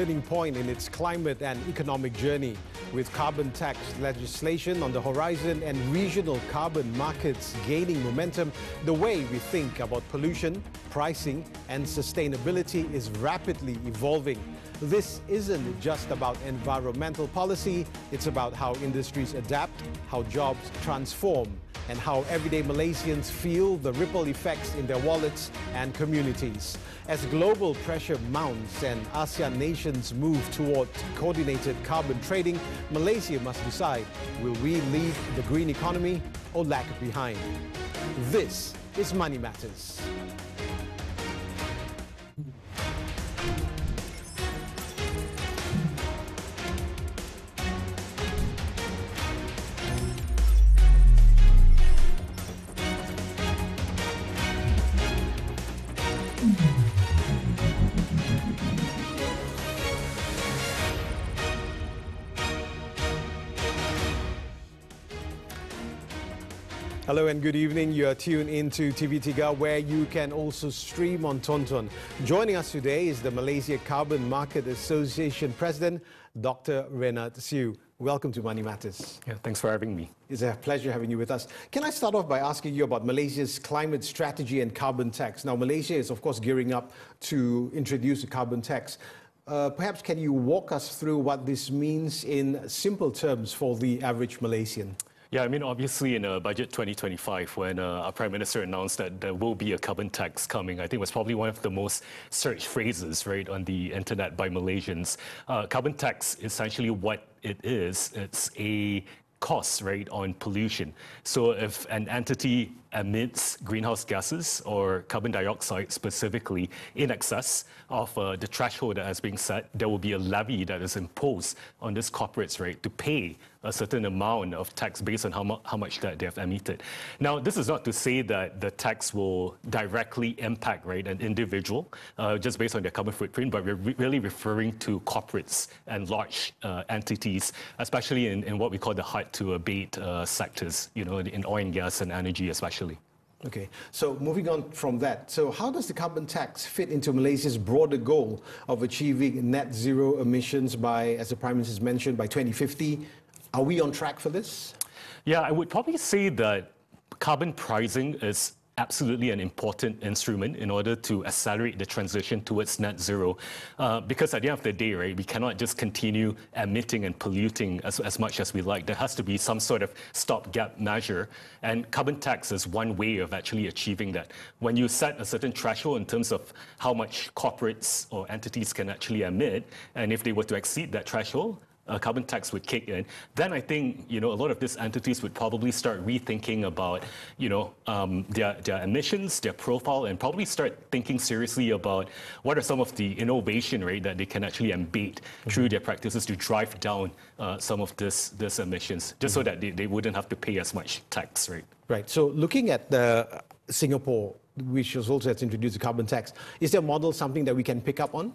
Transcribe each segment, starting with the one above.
turning point in its climate and economic journey. With carbon tax legislation on the horizon and regional carbon markets gaining momentum, the way we think about pollution, pricing and sustainability is rapidly evolving. This isn't just about environmental policy, it's about how industries adapt, how jobs transform, and how everyday Malaysians feel the ripple effects in their wallets and communities. As global pressure mounts and ASEAN nations move toward coordinated carbon trading, Malaysia must decide, will we lead the green economy or lag behind? This is Money Matters. Hello and good evening. You are tuned into TV3, where you can also stream on Tonton. Joining us today is the Malaysia Carbon Market Association President, Dr. Renard Siu. Welcome to Money Matters. Yeah, thanks for having me. It's a pleasure having you with us. Can I start off by asking you about Malaysia's climate strategy and carbon tax? Now, Malaysia is, of course, gearing up to introduce a carbon tax. Perhaps can you walk us through what this means in simple terms for the average Malaysian? Yeah, I mean, obviously in Budget 2025, when our Prime Minister announced that there will be a carbon tax coming, I think it was probably one of the most searched phrases, right, on the internet by Malaysians. Carbon tax, essentially what it is, it's a cost, right, on pollution. So if an entity emits greenhouse gases or carbon dioxide specifically in excess of the threshold that has been set, there will be a levy that is imposed on these corporates, right, to pay a certain amount of tax based on how much that they have emitted. Now, this is not to say that the tax will directly impact, right, an individual just based on their carbon footprint, but we're really referring to corporates and large entities, especially in what we call the hard-to-abate sectors, you know, in oil and gas and energy especially. Okay, so moving on from that, so how does the carbon tax fit into Malaysia's broader goal of achieving net zero emissions by, as the Prime Minister has mentioned, by 2050? Are we on track for this? Yeah, I would probably say that carbon pricing is absolutely an important instrument in order to accelerate the transition towards net zero. Because at the end of the day, right, we cannot just continue emitting and polluting as much as we like. There has to be some sort of stopgap measure. And carbon tax is one way of actually achieving that. When you set a certain threshold in terms of how much corporates or entities can actually emit, and if they were to exceed that threshold, a carbon tax would kick in, then I think, you know, a lot of these entities would probably start rethinking about, you know, their emissions, their profile, and probably start thinking seriously about what are some of the innovation, right, that they can actually embed through their practices to drive down some of these emissions, just so that they wouldn't have to pay as much tax, right? Right. So looking at Singapore, which has also introduced a carbon tax, is their model something that we can pick up on?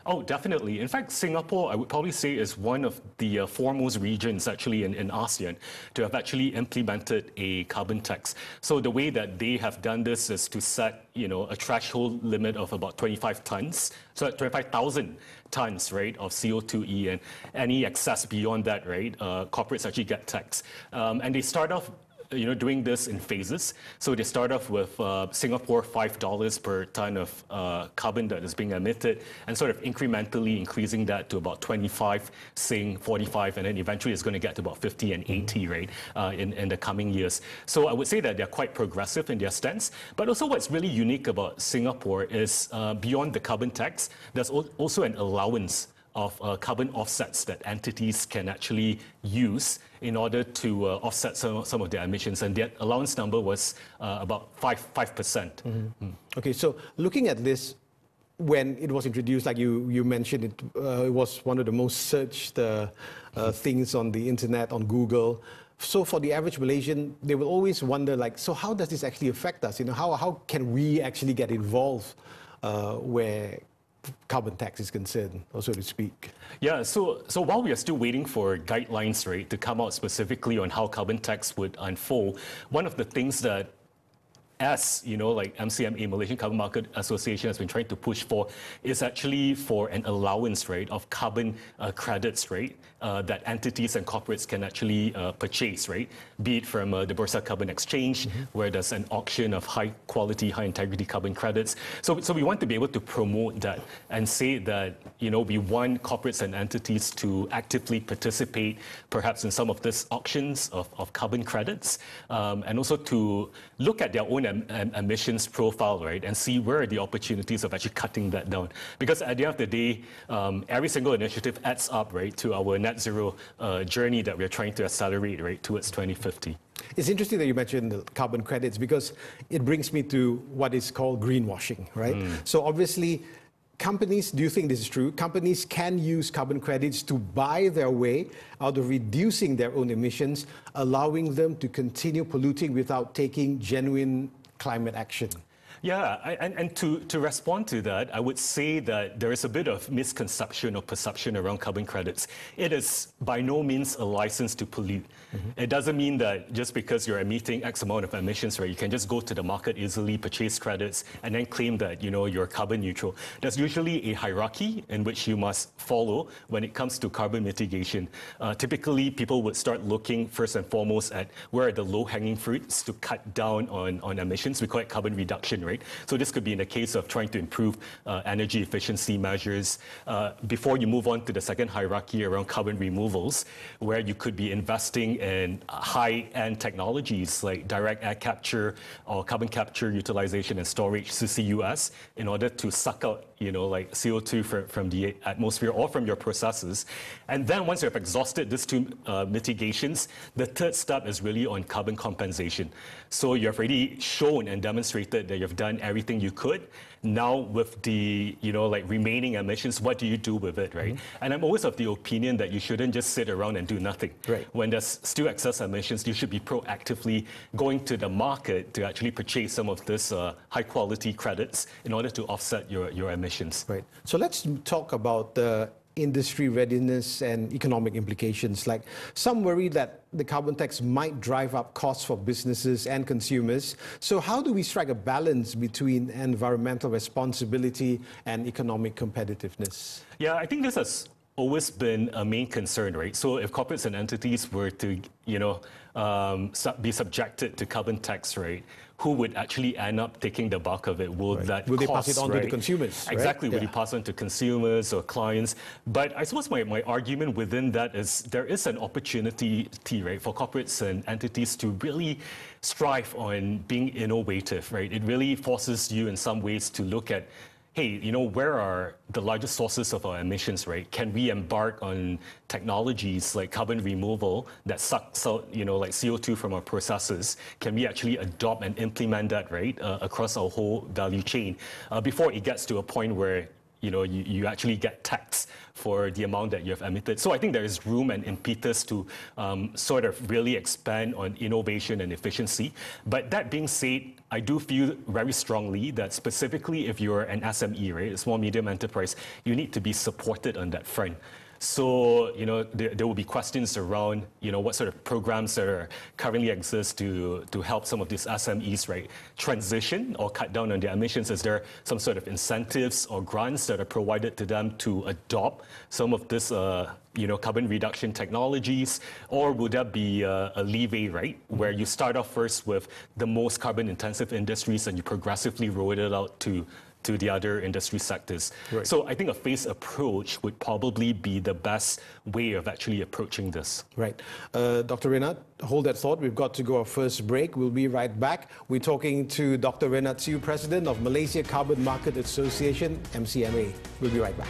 Oh, definitely. In fact, Singapore, I would probably say, is one of the foremost regions actually in ASEAN to have actually implemented a carbon tax. So the way that they have done this is to set, you know, a threshold limit of about 25 tons, so 25,000 tons, right, of CO2e, and any excess beyond that, right, corporates actually get taxed. And they start off, you know, doing this in phases. So they start off with Singapore $5 per ton of carbon that is being emitted, and sort of incrementally increasing that to about 25, Sing 45, and then eventually it's going to get to about 50 and 80, right, in the coming years. So I would say that they're quite progressive in their stance. But also what's really unique about Singapore is beyond the carbon tax, there's also an allowance of carbon offsets that entities can actually use in order to offset some of their emissions. And that allowance number was about 5%. Okay, so looking at this, when it was introduced, like you mentioned, it was one of the most searched things on the internet, on Google. So for the average Malaysian, they will always wonder, like, so how does this actually affect us? You know, how can we actually get involved where carbon tax is concerned, or so to speak? Yeah, so while we are still waiting for guidelines, right, to come out specifically on how carbon tax would unfold, one of the things that as like MCMA, Malaysian Carbon Market Association, has been trying to push for, is actually for an allowance, right, of carbon credits, right, that entities and corporates can actually purchase, right, be it from the Bursa Carbon Exchange, where there's an auction of high quality, high integrity carbon credits. So we want to be able to promote that and say that, we want corporates and entities to actively participate, perhaps in some of these auctions of carbon credits, and also to look at their own emissions profile, right, and see where are the opportunities of actually cutting that down. Because at the end of the day, every single initiative adds up, right, to our net zero journey that we're trying to accelerate, right, towards 2050. It's interesting that you mentioned the carbon credits because it brings me to what is called greenwashing, right? So obviously, companies, do you think this is true? Companies can use carbon credits to buy their way out of reducing their own emissions, allowing them to continue polluting without taking genuine climate action. Yeah, and to respond to that, I would say that there is a bit of misconception or perception around carbon credits. It is by no means a license to pollute. It doesn't mean that just because you're emitting X amount of emissions, right, you can just go to the market easily, purchase credits, and then claim that, you're carbon neutral. There's usually a hierarchy in which you must follow when it comes to carbon mitigation. Typically, people would start looking first and foremost at where are the low-hanging fruits to cut down on emissions. We call it carbon reduction, right? So this could be in the case of trying to improve energy efficiency measures. Before you move on to the second hierarchy around carbon removals, where you could be investing in high-end technologies like direct air capture or carbon capture, utilization and storage, CCUS, in order to suck out, like CO2 from the atmosphere or from your processes. And then once you have exhausted these two mitigations, the third step is really on carbon compensation. So you have already shown and demonstrated that you've done everything you could. Now with the, remaining emissions, what do you do with it, right? And I'm always of the opinion that you shouldn't just sit around and do nothing. Right. When there's still excess emissions, you should be proactively going to the market to actually purchase some of this high quality credits in order to offset your emissions. Right. So let's talk about the industry readiness and economic implications. Like, some worry that the carbon tax might drive up costs for businesses and consumers. So how do we strike a balance between environmental responsibility and economic competitiveness? Yeah, I think this has always been a main concern, right? So if corporates and entities were to, be subjected to carbon tax, right, who would actually end up taking the bulk of it? Will that Will cost, they pass it on right? to the consumers? Exactly. Right? Will you pass on to consumers or clients? But I suppose my argument within that is there is an opportunity, right, for corporates and entities to really strive on being innovative, right? It really forces you in some ways to look at, hey, where are the largest sources of our emissions, right? Can we embark on technologies like carbon removal that sucks out, like CO2 from our processes? Can we actually adopt and implement that, right, across our whole value chain before it gets to a point where you actually get taxed for the amount that you have emitted. So I think there is room and impetus to sort of really expand on innovation and efficiency. But that being said, I do feel very strongly that specifically if you're an SME, right, a small medium enterprise, you need to be supported on that front. So, there will be questions around, what sort of programs that are currently exist to help some of these SMEs, right, transition or cut down on their emissions. Is there some sort of incentives or grants that are provided to them to adopt some of this, carbon reduction technologies? Or would that be a leeway, right, where you start off first with the most carbon intensive industries and you progressively roll it out to the other industry sectors. Right. So I think a phased approach would probably be the best way of actually approaching this. Right. Dr. Renat, hold that thought. We've got to go our first break. We'll be right back. We're talking to Dr. Renat Siu, President of Malaysia Carbon Market Association, MCMA. We'll be right back.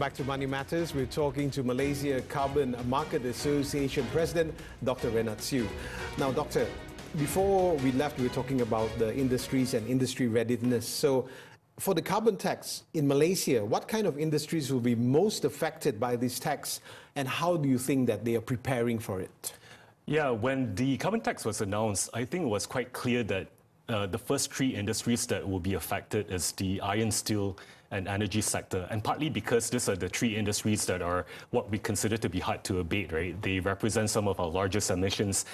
back to Money Matters. We're talking to Malaysia Carbon Market Association President, Dr. Renat Siu. Now, Doctor, before we left, we were talking about the industries and industry readiness. So, for the carbon tax in Malaysia, what kind of industries will be most affected by this tax, and how do you think that they are preparing for it? Yeah, when the carbon tax was announced, I think it was quite clear that the first three industries that will be affected is the iron, steel, and energy sector, and partly because these are the three industries that are what we consider to be hard to abate, right? They represent some of our largest emissions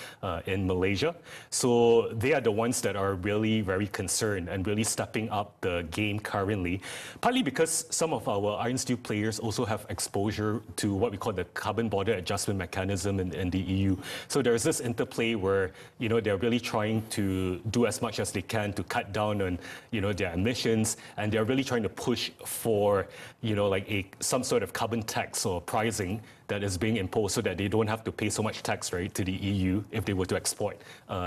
in Malaysia. So they are the ones that are really very concerned and really stepping up the game currently, partly because some of our iron steel players also have exposure to what we call the carbon border adjustment mechanism in the EU. So there's this interplay where, you know, they're really trying to do as much as they can to cut down on, you know, their emissions, and they're really trying to push for, you know, like some sort of carbon tax or pricing that is being imposed so that they don't have to pay so much tax, right, to the EU if they were to export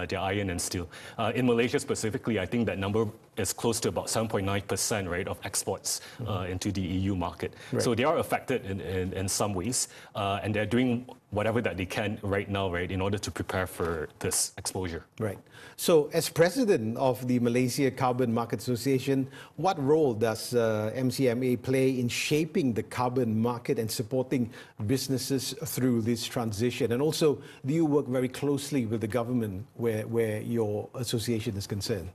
their iron and steel. In Malaysia specifically, I think that number is close to about 7.9%, right, of exports into the EU market. Right. So they are affected in some ways, and they're doing whatever that they can right now, right, in order to prepare for this exposure. Right. So, as president of the Malaysia Carbon Market Association, what role does MCMA play in shaping the carbon market and supporting businesses through this transition? And also, do you work very closely with the government where your association is concerned?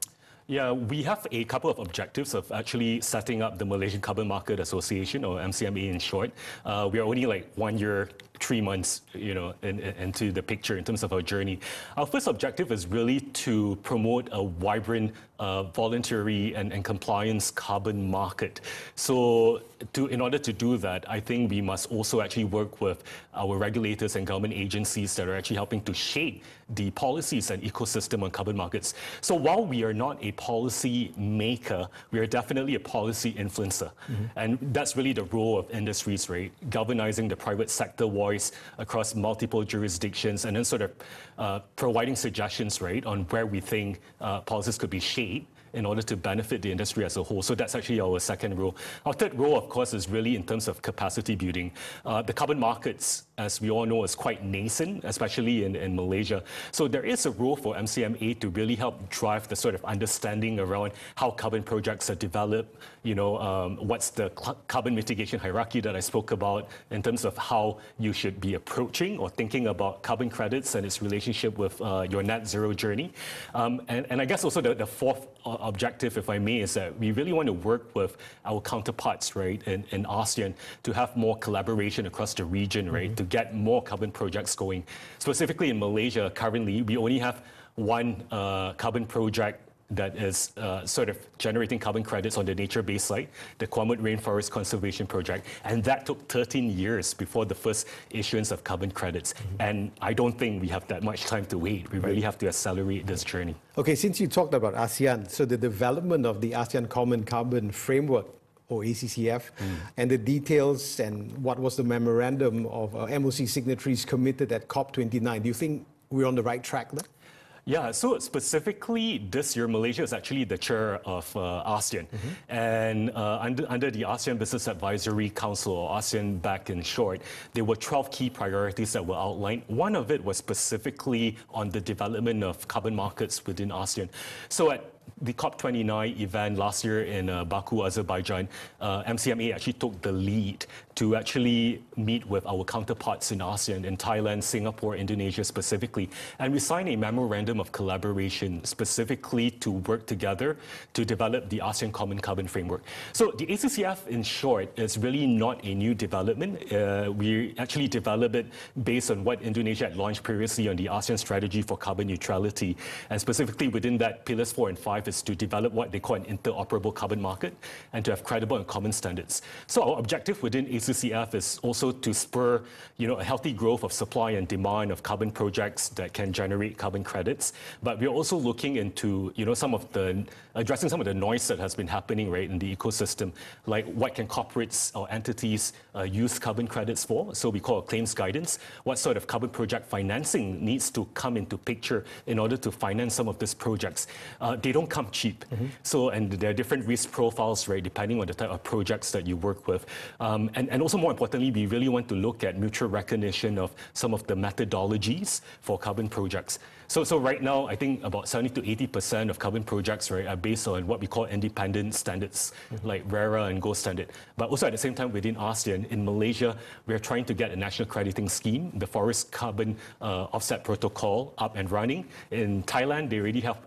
Yeah, we have a couple of objectives of actually setting up the Malaysian Carbon Market Association, or MCMA in short. We are only like 1 year, 3 months, you know, into the picture in terms of our journey. Our first objective is really to promote a vibrant, voluntary and compliance carbon market. So, in order to do that, I think we must also actually work with our regulators and government agencies that are actually helping to shape the policies and ecosystem on carbon markets. So while we are not a policy maker, we are definitely a policy influencer. And that's really the role of industries, right? Galvanizing the private sector voice across multiple jurisdictions, and then sort of providing suggestions, right, on where we think policies could be shaped in order to benefit the industry as a whole. So that's actually our second role. Our third role, of course, is really in terms of capacity building. The carbon markets, as we all know, is quite nascent, especially in Malaysia. So there is a role for MCMA to really help drive the sort of understanding around how carbon projects are developed, you know, what's the carbon mitigation hierarchy that I spoke about in terms of how you should be approaching or thinking about carbon credits and its relationship with your net zero journey. And I guess also the fourth objective, if I may, is that we really want to work with our counterparts, right, in ASEAN to have more collaboration across the region, right, to get more carbon projects going. Specifically in Malaysia, currently, we only have one carbon project that is sort of generating carbon credits on the nature-based side, the Kwamut Rainforest Conservation Project, and that took 13 years before the first issuance of carbon credits. And I don't think we have that much time to wait. We really have to accelerate this journey. Okay, since you talked about ASEAN, so the development of the ASEAN Common Carbon Framework, or ACCF, and the details and what was the memorandum of MOC signatories committed at COP29, do you think we're on the right track there? Yeah, so specifically this year, Malaysia is actually the chair of ASEAN. And under the ASEAN Business Advisory Council, or ASEAN BAC in short, there were 12 key priorities that were outlined. One of it was specifically on the development of carbon markets within ASEAN. So at the COP29 event last year in Baku, Azerbaijan, MCMA actually took the lead to actually meet with our counterparts in ASEAN, in Thailand, Singapore, Indonesia specifically. And we signed a memorandum of collaboration specifically to work together to develop the ASEAN Common Carbon Framework. So the ACCF, in short, is really not a new development. We actually developed it based on what Indonesia had launched previously on the ASEAN Strategy for Carbon Neutrality. And specifically within that, Pillars 4 and 5 is to develop what they call an interoperable carbon market and to have credible and common standards. So our objective within ACCF is also to spur, you know, a healthy growth of supply and demand of carbon projects that can generate carbon credits. But we're also looking into, you know, addressing some of the noise that has been happening, right, in the ecosystem, like what can corporates or entities use carbon credits for? So we call it claims guidance. What sort of carbon project financing needs to come into picture in order to finance some of these projects? They don't don't come cheap. So, and there are different risk profiles, right, depending on the type of projects that you work with. And also more importantly, we really want to look at mutual recognition of some of the methodologies for carbon projects. So right now, I think about 70 to 80% of carbon projects, right, are based on what we call independent standards, like RERA and Gold Standard. But also at the same time, within ASEAN, in Malaysia, we're trying to get a national crediting scheme, the Forest Carbon Offset Protocol, up and running. In Thailand, they already have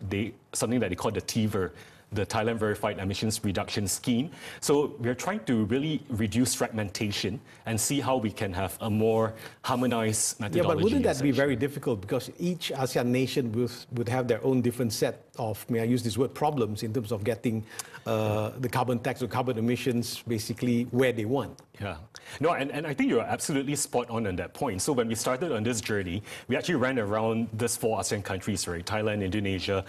something that they call the TVER, the Thailand Verified Emissions Reduction Scheme. So we're trying to really reduce fragmentation and see how we can have a more harmonized methodology. Yeah, but wouldn't that be very difficult, because each ASEAN nation would have their own different set of, may I use this word, problems in terms of getting the carbon tax or carbon emissions basically where they want? Yeah. No, and I think you're absolutely spot on that point. So when we started on this journey, we actually ran around these 4 ASEAN countries, right? Thailand, Indonesia,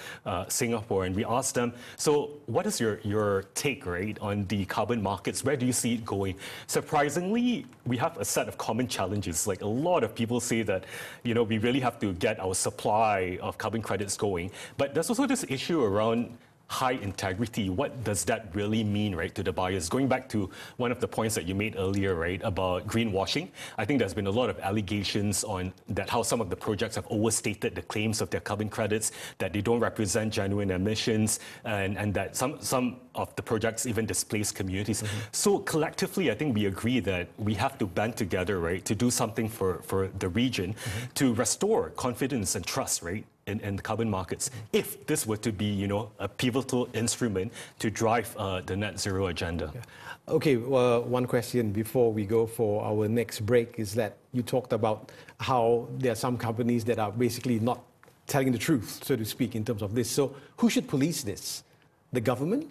Singapore, and we asked them, so what is your take, right, on the carbon markets? Where do you see it going? Surprisingly, we have a set of common challenges. Like, a lot of people say that, we really have to get our supply of carbon credits going. But there's also this issue around high integrity. What does that really mean, right, to the buyers? Going back to one of the points that you made earlier, right, about greenwashing, I think there's been a lot of allegations on that, how some of the projects have overstated the claims of their carbon credits, that they don't represent genuine emissions, and that some of the projects even displace communities. So collectively, I think we agree that we have to band together, right, to do something for the region to restore confidence and trust, right, in the carbon markets, if this were to be, a pivotal instrument to drive the net zero agenda. Okay, one question before we go for our next break is that you talked about how there are some companies that are basically not telling the truth, so to speak, in terms of this. So who should police this? The government?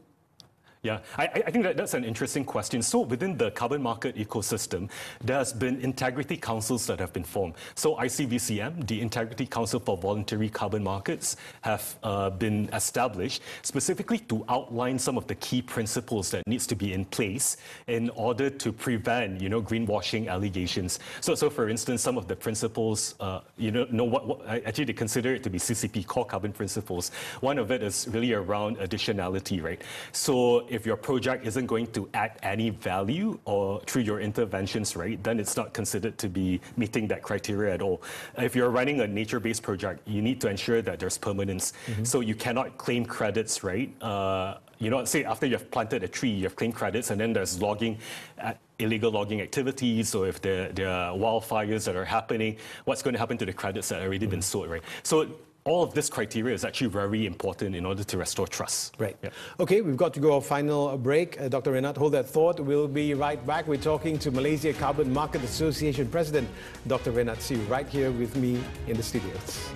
Yeah, I think that's an interesting question. So within the carbon market ecosystem, there's been integrity councils that have been formed. So ICVCM, the Integrity Council for Voluntary Carbon Markets, have been established specifically to outline some of the key principles that needs to be in place in order to prevent, greenwashing allegations. So for instance, some of the principles, actually they consider it to be CCP, core carbon principles. One of it is really around additionality, right? So if your project isn't going to add any value or through your interventions, right, then it's not considered to be meeting that criteria at all. If you're running a nature-based project, you need to ensure that there's permanence. So you cannot claim credits, right? Say after you've planted a tree, you've claimed credits, and then there's logging, illegal logging activities, or if there are wildfires that are happening, what's going to happen to the credits that have already been sold, right? So all of this criteria is actually very important in order to restore trust. Right. Yeah. Okay, we've got to go our final break. Dr. Renat, hold that thought. We'll be right back. We're talking to Malaysia Carbon Market Association President, Dr. Renat Siu, right here with me in the studios.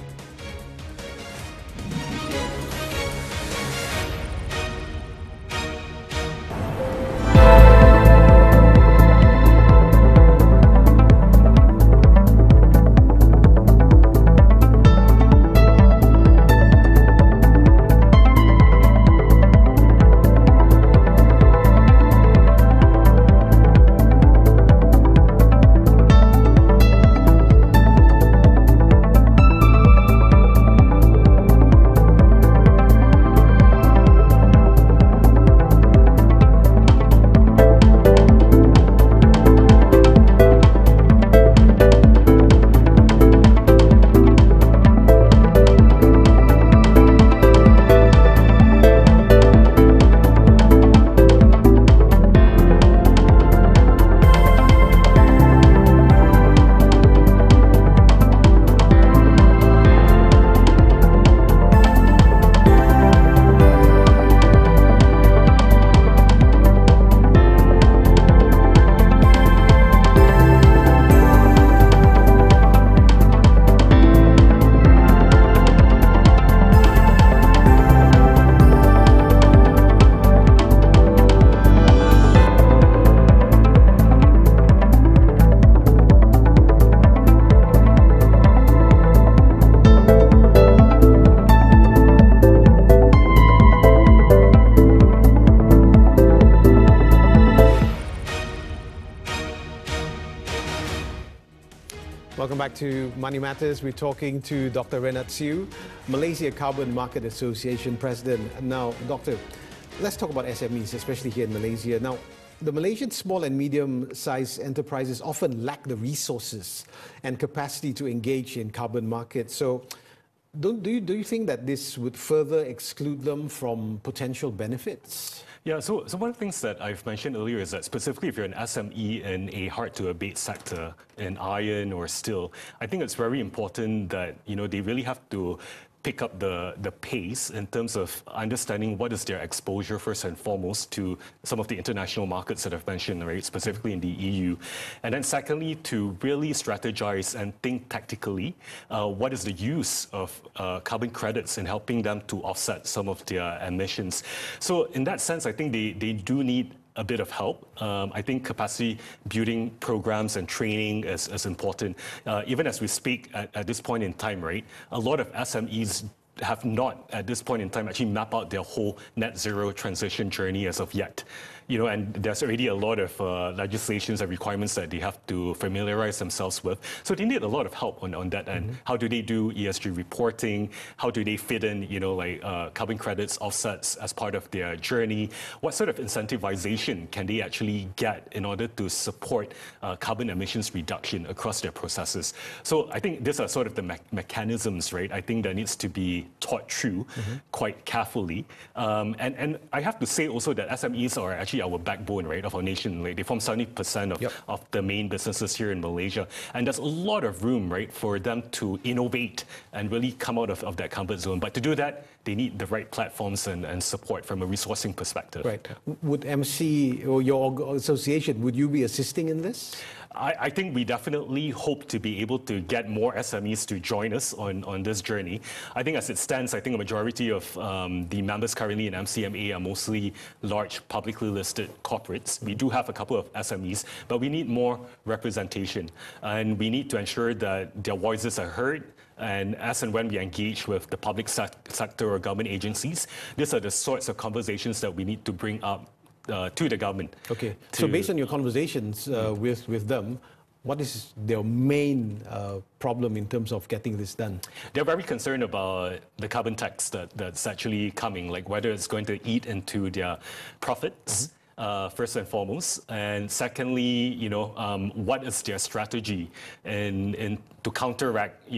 back to Money Matters. We're talking to Dr. Renat Siu, Malaysia Carbon Market Association President. Now, Doctor, let's talk about SMEs, especially here in Malaysia. Now, the Malaysian small and medium-sized enterprises often lack the resources and capacity to engage in carbon markets. So, do you think that this would further exclude them from potential benefits? Yeah, so one of the things that I've mentioned earlier is that specifically if you're an SME in a hard-to-abate sector, in iron or steel, I think it's very important that, they really have to pick up the pace in terms of understanding what is their exposure first and foremost to some of the international markets that I've mentioned, right, specifically in the EU. And then secondly, to really strategize and think tactically, what is the use of carbon credits in helping them to offset some of their emissions. So in that sense, I think they do need a bit of help. I think capacity building programs and training is important. Even as we speak at this point in time, right, a lot of SMEs have not, at this point in time, actually map out their whole net zero transition journey as of yet. And there's already a lot of legislations and requirements that they have to familiarize themselves with. So they need a lot of help on that end. How do they do ESG reporting? How do they fit in, carbon credits, offsets as part of their journey? What sort of incentivization can they actually get in order to support carbon emissions reduction across their processes? So I think these are sort of the mechanisms, right? I think that needs to be thought through quite carefully. And I have to say also that SMEs are actually our backbone, right, of our nation. Like, they form 70% of the main businesses here in Malaysia. And there's a lot of room, right, for them to innovate and really come out of that comfort zone. But to do that, they need the right platforms and support from a resourcing perspective. Right. Would MC or your association, would you be assisting in this? I think we definitely hope to be able to get more SMEs to join us on this journey. I think as it stands, I think a majority of the members currently in MCMA are mostly large publicly listed corporates. We do have a couple of SMEs, but we need more representation. And we need to ensure that their voices are heard. And as and when we engage with the public sector or government agencies, these are the sorts of conversations that we need to bring up to the government. Okay. So based on your conversations with them, what is their main problem in terms of getting this done? They're very concerned about the carbon tax that's actually coming, like whether it's going to eat into their profits. First and foremost, and secondly, what is their strategy in to counteract,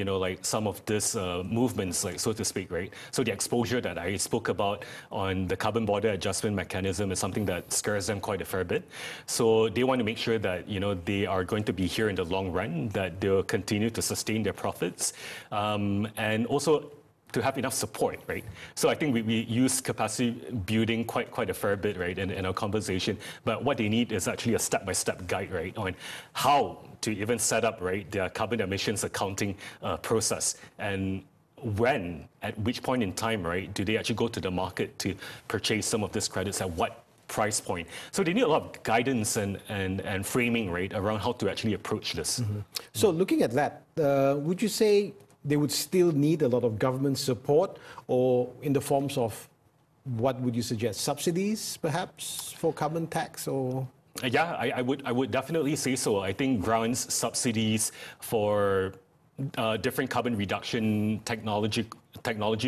some of these movements, like so to speak, right? So the exposure that I spoke about on the carbon border adjustment mechanism is something that scares them quite a fair bit. So they want to make sure that they are going to be here in the long run, that they'll continue to sustain their profits, and also to have enough support, right? So I think we use capacity building quite a fair bit, right, in our conversation. But what they need is actually a step-by-step guide, right, on how to even set up, right, their carbon emissions accounting process, and when, at which point in time, right, do they actually go to the market to purchase some of these credits, at what price point. So they need a lot of guidance and framing, right, around how to actually approach this. So looking at that, would you say they would still need a lot of government support, or in the forms of, what would you suggest, subsidies perhaps for carbon tax? Or yeah, I would definitely say so. I think grants, subsidies for different carbon reduction technology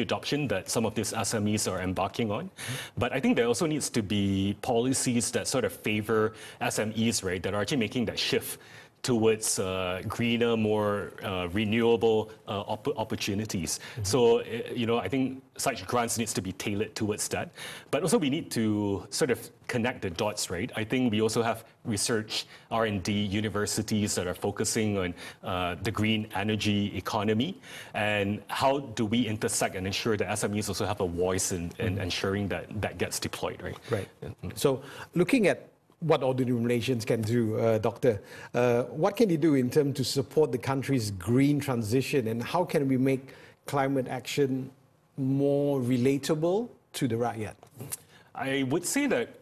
adoption that some of these SMEs are embarking on. But I think there also needs to be policies that sort of favor SMEs, right, that are actually making that shift towards greener, more renewable opportunities. So, I think such grants needs to be tailored towards that. But also we need to sort of connect the dots, right? I think we also have research, R&D universities that are focusing on the green energy economy, and how do we intersect and ensure that SMEs also have a voice in ensuring that gets deployed, right? Right. So looking at what Ordinary Malaysians can do, Doctor, what can you do in terms to support the country's green transition, and how can we make climate action more relatable to the rakyat? I would say that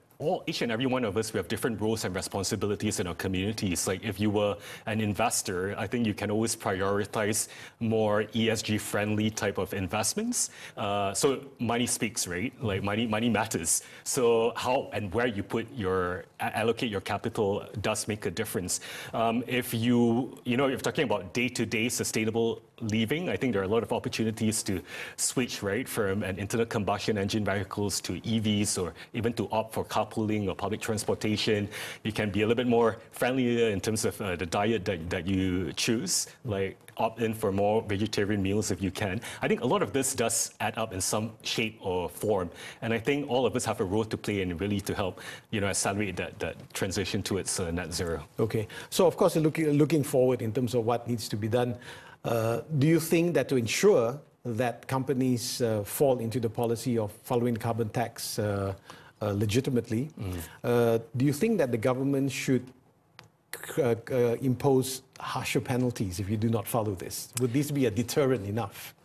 each and every one of us, we have different roles and responsibilities in our communities. Like if you were an investor, I think you can always prioritize more ESG-friendly type of investments. So money speaks, right? Like money matters. So how and where you allocate your capital does make a difference. If you're talking about day-to-day sustainable living, I think there are a lot of opportunities to switch, right, from an internal combustion engine vehicles to EVs, or even to opt for carpooling or public transportation. You can be a little bit more friendlier in terms of the diet that you choose, like opt in for more vegetarian meals if you can. I think a lot of this does add up in some shape or form, and I think all of us have a role to play in really to help, accelerate that transition towards net zero. Okay, so of course, looking forward in terms of what needs to be done, do you think that to ensure that companies fall into the policy of following the carbon tax legitimately, do you think that the government should impose harsher penalties if you do not follow this? Would this be a deterrent enough?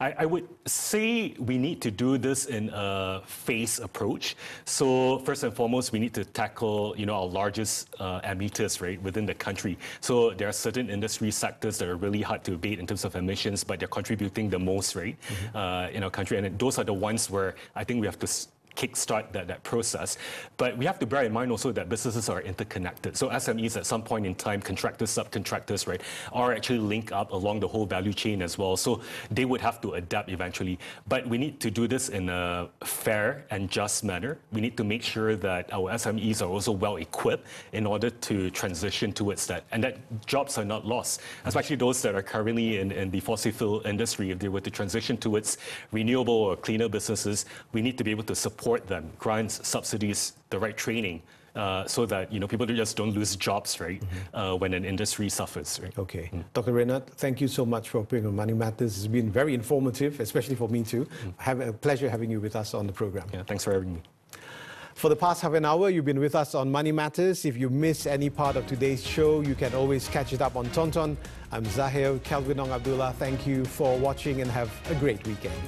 I would say we need to do this in a phased approach. So first and foremost, we need to tackle, our largest emitters, right, within the country. So there are certain industry sectors that are really hard to abate in terms of emissions, but they're contributing the most, right, in our country. And those are the ones where I think we have to kickstart that process. But we have to bear in mind also that businesses are interconnected. So SMEs at some point in time, contractors, subcontractors, right, are actually linked up along the whole value chain as well. So they would have to adapt eventually. But we need to do this in a fair and just manner. We need to make sure that our SMEs are also well equipped in order to transition towards that. And that jobs are not lost, especially those that are currently in the fossil fuel industry. If they were to transition towards renewable or cleaner businesses, we need to be able to support them, grants, subsidies, the right training, so that people just don't lose jobs, right, when an industry suffers. Right? Okay. Dr. Renat, thank you so much for appearing on Money Matters. It's been very informative, especially for me too. Have a pleasure having you with us on the program. Yeah, thanks for having me. For the past half an hour, you've been with us on Money Matters. If you miss any part of today's show, you can always catch it up on Tonton. I'm Zahir Kelvin Ong Abdullah. Thank you for watching and have a great weekend.